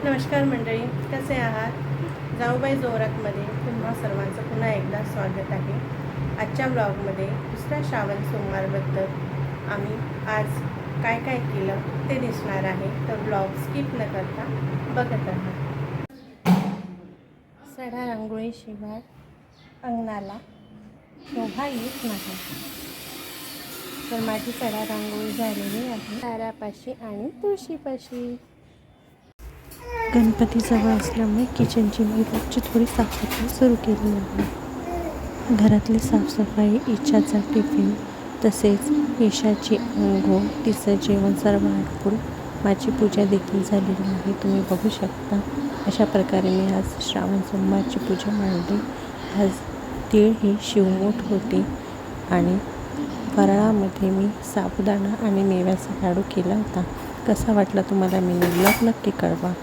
नमस्कार मंडळी, कसे आहात? जाऊबाई जोरातमध्ये तुम्हा सर्वांचं पुन्हा एकदा स्वागत आहे. आजच्या ब्लॉगमध्ये दुसऱ्या श्रावण सोमवारबद्दल आम्ही आज काय काय केलं ते दिसणार आहे, तर ब्लॉग स्किप न करता बघत राहा. सडा रांगोळीशिवाय अंगणाला शोभा येत नाही, तर माझी सडा रांगोळी झालेली आहे दारापाशी आणि तुळशीपाशी. गणपती जवळ असल्यामुळे किचनची मी रोजची थोडी साफसफाई सुरू केली आहे. घरातली साफसफाई, ईशाचा टिफिन, तसेच ईशाची अंघोळ, तिचं जेवण सर्व आटपून माझी पूजा देखील झालेली आहे. तुम्ही बघू शकता अशा प्रकारे मी आज श्रावण सोमवारची पूजा मांडली. आज तीळ ही शिवमूठ होती आणि फराळामध्ये मी साबुदाणा आणि मेव्याचा लाडू केला होता. कसा वाटला तुम्हाला मिनी ब्लॉग नक्की कळवा.